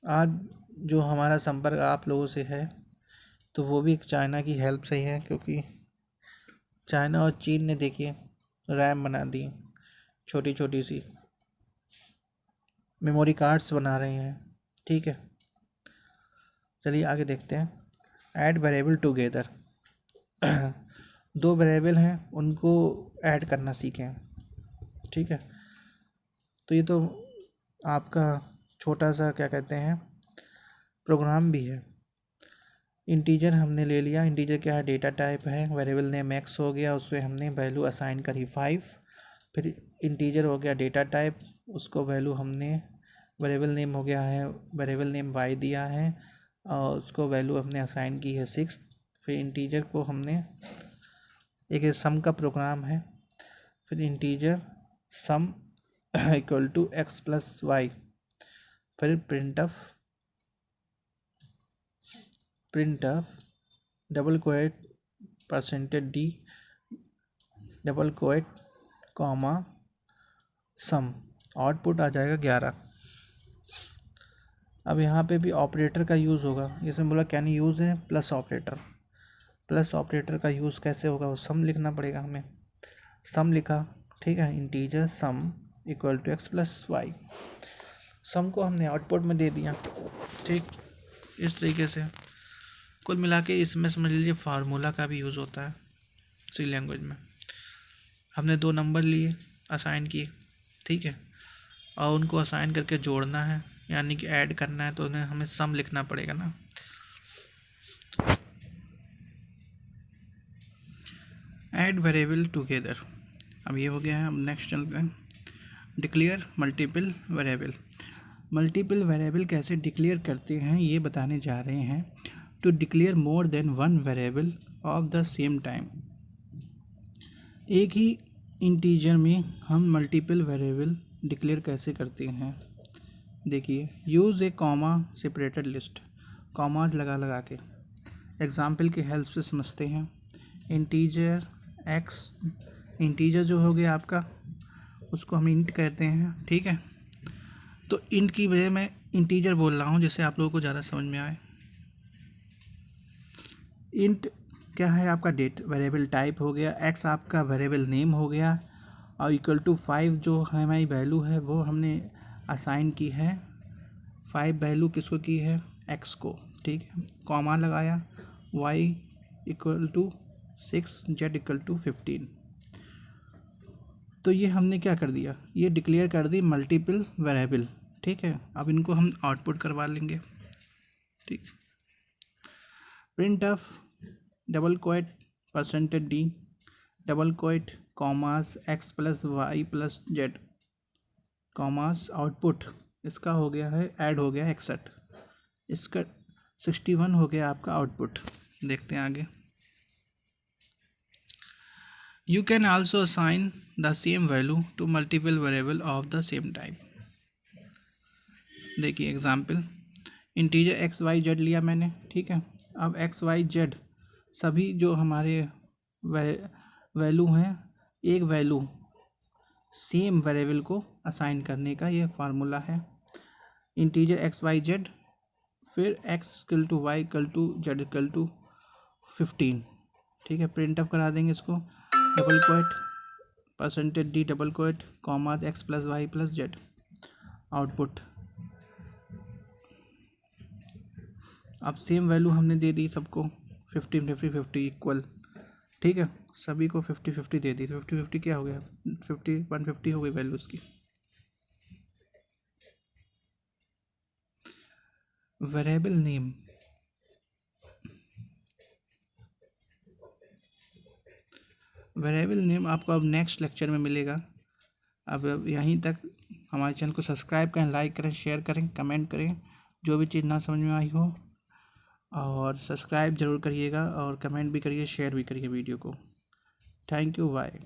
आज जो हमारा संपर्क आप लोगों से है तो वो भी चाइना की हेल्प से ही है, क्योंकि चाइना और चीन ने देखिए रैम बना दी, छोटी छोटी सी मेमोरी कार्ड्स बना रहे हैं, ठीक है। चलिए आगे देखते हैं। Add variable together. 2 वेरिएबल हैं, उनको ऐड करना सीखें, ठीक है। तो ये तो आपका छोटा सा क्या कहते हैं प्रोग्राम भी है। इंटीजर हमने ले लिया, इंटीजर क्या है? डेटा टाइप है। वेरिएबल नेम एक्स हो गया, उससे हमने वैल्यू असाइन करी 5। फिर इंटीजर हो गया डेटा टाइप, उसको वैल्यू हमने वेरिएबल नेम हो गया है, वेरिएबल नेम वाई दिया है और उसको वैल्यू हमने असाइन की है 6। फिर इंटीजर को हमने एक सम का प्रोग्राम है, फिर integer sum equal to X plus Y, फिर print of double quote %d double quote comma sum, output आ जाएगा 11। अब यहाँ पे भी ऑपरेटर का यूज़ होगा। जैसे बोला कैन यूज़ है प्लस ऑपरेटर। प्लस ऑपरेटर का यूज़ कैसे होगा? वो सम लिखना पड़ेगा हमें। सम लिखा, ठीक है। Integer sum equal to X plus Y, sum को हमने आउटपुट में दे दिया, ठीक। इस तरीके से कुल मिला के इसमें समझ लीजिए फार्मूला का भी यूज़ होता है सी लैंग्वेज में। हमने 2 नंबर लिए, असाइन किए, ठीक है, और उनको असाइन करके जोड़ना है, यानी कि ऐड करना है, तो उन्हें हमें सम लिखना पड़ेगा ना। ऐड वेरिएबल टुगेदर, अब ये हो गया है। अब नेक्स्ट चलते हैं declare multiple variable. Multiple variable कैसे डिक्लेयर करते हैं ये बताने जा रहे हैं। To declare more than 1 variable of the same time. एक ही इंटीजर में हम मल्टीपल वेरिएबल डिक्लेयर कैसे करते हैं। देखिए, यूज़ ए कॉमा सेपरेटेड लिस्ट, कॉमास लगा लगा के एग्जाम्पल के हेल्प से समझते हैं। इंटीजर एक्स, इंटीजर जो हो गया आपका उसको हम इंट कहते हैं, ठीक है। तो इंट की वजह मैं इंटीजर बोल रहा हूँ जिससे आप लोगों को ज़्यादा समझ में आए। इंट क्या है आपका डेट वेरिएबल टाइप हो गया, एक्स आपका वेरिएबल नेम हो गया, और इक्वल टू 5 जो हमारी वैल्यू है वो हमने असाइन की है। 5 वैल्यू किसको की है, एक्स को, ठीक है। कॉमा लगाया, Y equal to 6, Z equal to 15। तो ये हमने क्या कर दिया, ये डिक्लेयर कर दी मल्टीपल वेरिएबल, ठीक है। अब इनको हम आउटपुट करवा लेंगे, ठीक। Print of double quote %d double quote commas X plus Y plus Z commas, output इसका हो गया है ऐड हो गया 61, इसका 61 हो गया आपका आउटपुट। देखते हैं आगे। You can also assign the same value to multiple variable of the same type. देखिए example, integer X Y Z लिया मैंने, ठीक है। अब एक्स वाई जेड सभी जो हमारे वैल्यू हैं, एक वैल्यू सेम वेरिएबल को असाइन करने का ये फार्मूला है। इंटीजर एक्स वाई जेड, फिर X equal to Y equal to Z equal to 15, ठीक है। प्रिंट अप करा देंगे इसको, double quote %d double quote comma X plus Y plus Z, output. अब सेम वैल्यू हमने दे दी सबको, 50 50 50 इक्वल, ठीक है। सभी को 50 50 दे दी, तो 50 50 क्या हो गया, 50 150 हो गई वैल्यू उसकी। वेरिएबल नेम, वेरिएबल नेम आपको अब नेक्स्ट लेक्चर में मिलेगा। अब यहीं तक हमारे चैनल को सब्सक्राइब करें, लाइक करें, शेयर करें, कमेंट करें, जो भी चीज़ ना समझ में आई हो, और सब्सक्राइब ज़रूर करिएगा और कमेंट भी करिए, शेयर भी करिए वीडियो को। Thank you, bye.